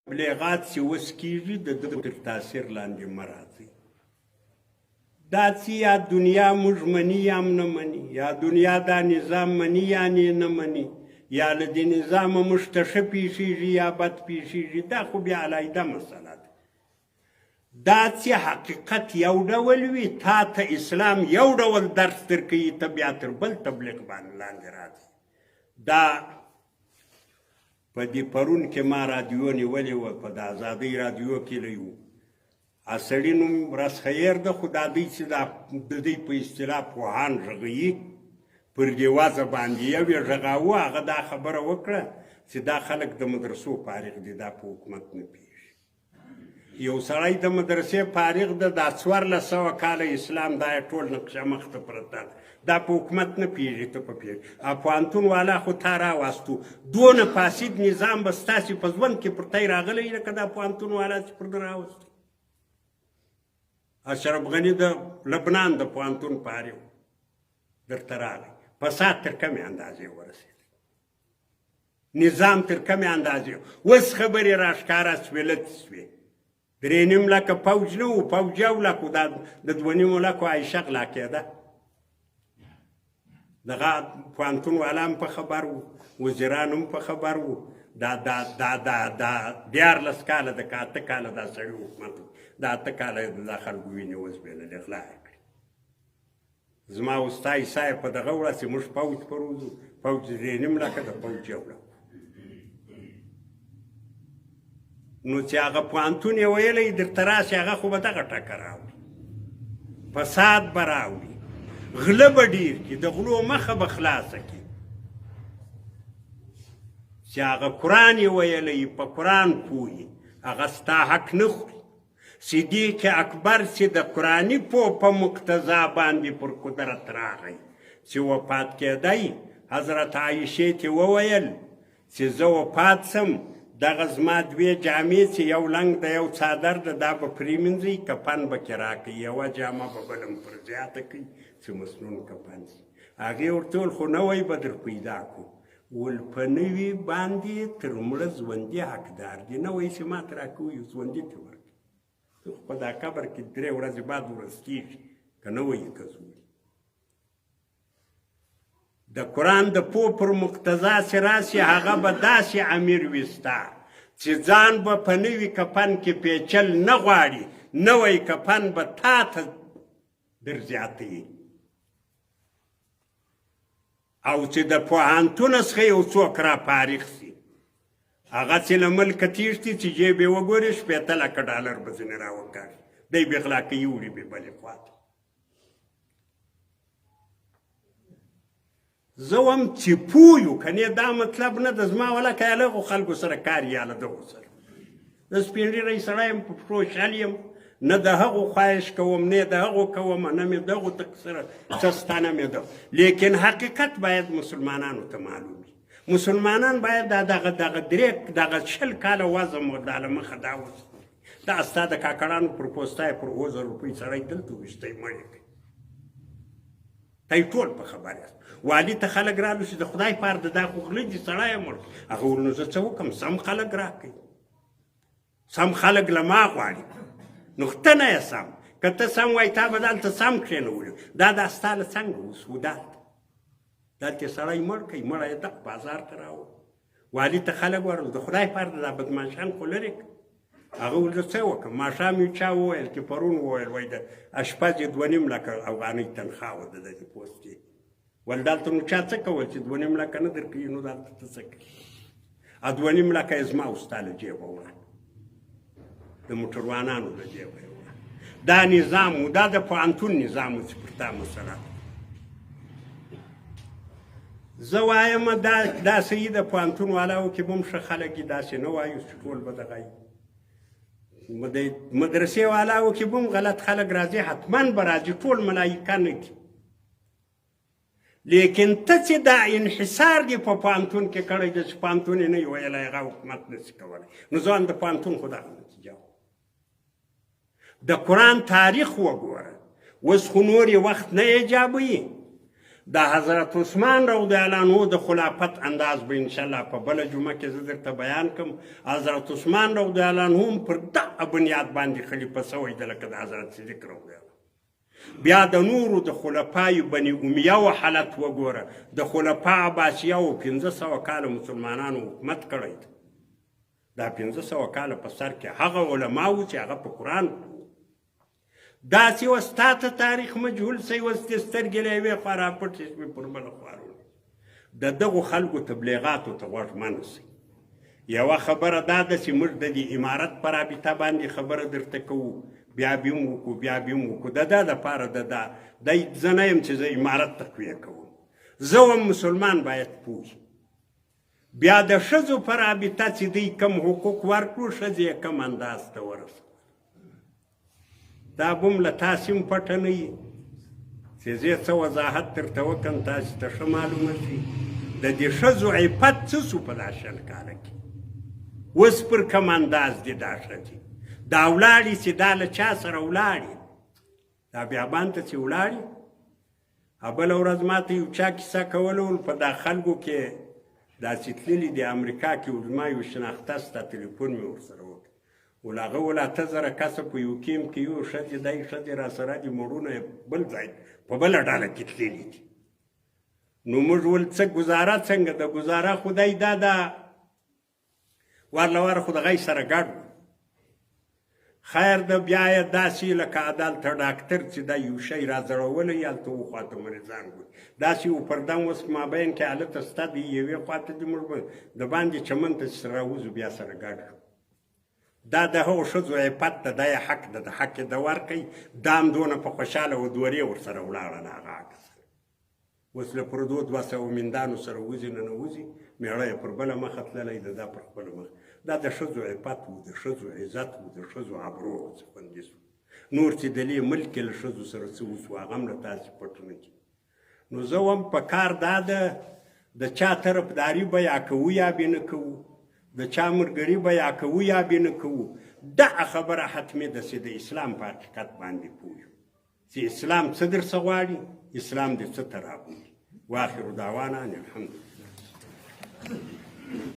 تبلیغات چې اوس کېږي د ده تر تاثیر لاندې مه راځئ. دا چې یا دنیا موږ مني یا نه مني، یا دنیا دا نظام مني یا نه مني، یا له دې نظامه موږ ته ښه پیښېږي یا بد پیښېږي، دا خو بیا علیحده مسله ده. دا چې حقیقت یو ډول وي، تا ته اسلام یو ډول درس درکوي، ته بیا تر بل تبلیغ باندې لاندې راځي. دا په دې پرون کې ما رادیو نیولې وه، په د ازادۍ رادیو کې لیو سړي نوم رسخیر ده، خو دا دوی چې د دوی په اصطلاح پوهان غږوي، پر دې وضع باندې یو یې غږاوه، هغه دا خبره وکړه چې دا خلک د مدرسو فارغ دي، دا په حکومت نه پوهېږي. یو سړی د مدرسې فارغ ده، دا 1400 کاله اسلام دا یې ټول نقشه مخته پرته ده، دا په حکومت نه پوهېږي، ته په پوهېږي. پوهنتون والا خو تا راواستو، دونه فاسد نظام به ستاسې په ژوند کې پر تی راغلی لکه دا پوهنتون والا چې پر ده راوستو. اشرف غني د لبنان د پوهنتون فارغ درته راغی، فساد تر کمې اندازې ورسېد، نظام تر کمې اندازې. اوس خبرې راښکاره سوې لڅې سوې. 3.5 لکه پوج نه و، پوج 1 لک و، دا د 2.5 لکو عایشه غلا کېده. دغه پوهنتون والا هم په خبر و، وزیران هم په خبر و. دا 14 کاله د 8 کاله دا سړي حکومت و، دا 8 کاله دا خلکو وینې وزبېللې، غلا یې کړې. زما او ستا حصه یې په دغه وړه چې موږ پوج پروزو، پوج 3.5 لکه د پوج 1 لک. نو چې هغه پوهنتون یې ویلی درته راشي، هغه خو به دغه ټکه راوړي، فساد به راوړي، غله به ډېر کړي، د غلو مخه به خلاصه کړي. چې هغه قرآن یې ویلی، په قرآن پوهي، هغه ستا حق نه خوري. صدیق اکبر چې د قرآني پوه په مقتضا باندې پر قدرت راغی، چې وفات کېدی، حضرت عایشې ته وویل چې زه وفات سم، دغه زما 2 جامې چې یو لنګ د یو څادر ده، دا به پرېمینځئ، کفن به کې راکړئ، یوه جامه به بله پر زیاته کړئ چې مسنون کفن شي. هغې ورته وویل خو نوی به در پیدا کړو. ول په نوي باندې تر مړه ژوندي حقدار دي، نوی چې ماته راکوي ژوندي ته ورکړي. په دا قبر کې 3 ورځې بعد ورځ کېږي که نوی یې که زوی. د قرآن د پوه پر مقتضا چې راشي، هغه به داسې امیر وي ستا چې ځان به په نوي کفن کې پیچل نه غواړي، نوی کفن به تا ته در زیاتوي. او چې د پوهنتونه څخه یو څوک را فارغ شي، هغه چې له ملکه تېښتي، چې جیب یې وګورې 80 لکه ډالر به ځینې راوکاږي، دی بې غلا کوي، وړي بې بلې خواته. زه وایم چې پوه یو، که نه دا مطلب نه ده زما ولکه یې له هغو خلکو سره کار یا له دغو سره. زه سپین ږیری سړی یم، په خوشحال یم، نه د هغو خواهش کوم، نه د هغو کوم، نه مې دغو سره څه ستانه مې ده. لیکن حقیقت باید مسلمانانو ته معلوم وي. مسلمانان باید دغه 20 کاله وضع مو دا له مخه دا اوس دا ستا د کاکړانو پر پوسته پر 2000 روپۍ سړی دلته ویشتی، مړ یې کړي. تی ټول په خبر یاست. والي ته خلک رالو چې د خدای پاره د دا خو غله دي، سړی یې مړ. هغه وویل نو زه څه وکړم، سم خلک راکړئ، سم خلک له ما غواړي. نو ته نه یې سم، که ته سم وایي تا به دلته سم کښېنولو. دا ستا له څنګه وسودات دلته سړی مړ کوي، مړه یې دغه بازار ته راوړ. والي ته خلک ورغلل، د خدای پاره دا بدماشان خو لرې کړه. هغه وویل زه څه وکړم. ماښام یې چا وویل چې پرون وویل، وایي د اشپز یې 2.5 لکه افغانۍ تنخوا وه د دغې پوستې. ول دلته نو چا څه کول چې 2.5 لکه نه درکوي، نو دلته ته څه کوي؟ 2.5 لکه یې زما او ستا له جیبه وړه، د موټروانانو له جیبه یې وړه. دا نظام و، دا د پوهنتون نظام و چې پر تا مسله ده. زه وایم دا صحیح د پوهنتون والاو کې به هم ښه خلک دي، داسې نه وایو چې ټول به دغه وي. مدرسې والاو کې به هم غلط خلک راځي، حتما به راځي، ټول ملایکه نه دي. لیکن ته چې دا انحصار دې په پوهنتون کې کړی دی، چې پوهنتون یې نه وي ویلی، هغه حکومت نشي کولی. نو ځان د پوهنتون خو دغه نتیجه وه. د قرآن تاریخ وګوره، اوس خو نور یې وخت نه ایجابوي. د حضرت عثمان رضی الله عنه د خلافت انداز به انشاءالله په بله جمعه کې زه درته بیان کړم. حضرت عثمان رضی الله عنه هم پر دغه بنیاد باندې خلیفه سوی ده لکه د حضرت صدیق رضی الله. بیا د نورو د خلفای بني امیه و حالت وګوره. د خلفا عباسیه و 1500 کاله مسلمانانو حکومت کړی ده. دا 1500 کاله په سر کې هغه علما وو چې هغه په قرآن داسې وه ستا ته تاریخ مجهول سی وه ستې سترګې له یوې خوا راپټې شوې پر بله خوا د دغو خلکو تبلیغاتو ته غوږ مه نسئ. یوه خبره دا ده چې موږ د دې امارت په رابطه باندې خبره درته کوو، بیا به هم وکړو بیا به هم وکړو. د دا دپاره دی زه نه یم چې زه امارت تقویه کوم. زه هم مسلمان باید پوه بیا د ښځو په رابطه چې دوی کم حقوق ورکړو ښځې یې کم انداز ته ورسوو. دا به هم له تاسې هم پټه نه وي چې زه څه وضاحت درته وکړم تاسې ته ښه معلومه شي د دې ښځو عفت څه شو په دا 100 کاله کې. اوس پر کم انداز دي دا ښځې دا ولاړې چې دا له چا سره ولاړې دا بیابان ته چې ولاړې. بله ورځ ما ته یو چا کیسه کوله ول په دا خلکو کې داسې تللي د امریکا کې ول ما یو شناخته ستا تلیفون مې ورسره وکړ ول هغه ول 8000 کسه په یو کیم کې یو ښځې دی ښځې راسره دي مړونه بل ځای په بله ډله کې تللي دي. نو موږ ول څه ګزاره څنګه د ګزاره خدای دا ورله وره خو د غی سره ګډ خیر د بیا یې داسې لکه عدالته ډاکټر چې دا یو شی را زړولی هلته وخواته مریضان ګوري داسې و پردم اوس مابین کې هلته سته د یوې خواته دي موږ د باندې چمن ته چې راوځو بیا سره ګډ شو. دا د هغو ښځو عفت ده دا یې حق ده د حق یې د ورکوي دا هم دونه په خوشحاله و دورې ورسره ولاړه د هغه عکس اوس له پردو 200 میندانو سره وځي ننوځي مېړه یې پر بله مخه تللی ده دا پر خپله مخه. دا د ښځو عفت و د ښځو عزت و د ښځو ابرو څه خوندي سو. نور چې د دې ملک کې له ښځو سره څه وسو هغه هم له تاسې پټ نه کړي. نو زه هم په کار دا ده د چا طرفداري به یا کوو یا بې نه کوو د چا ملګري به یا کوو یا بې نه کوو. دغه خبره حتمي ده چې د اسلام په حقیقت باندې پوه یو چې اسلام څه درڅه غواړي اسلام دې څه ته رابولي. واخر دعوانا ان الحمدلله.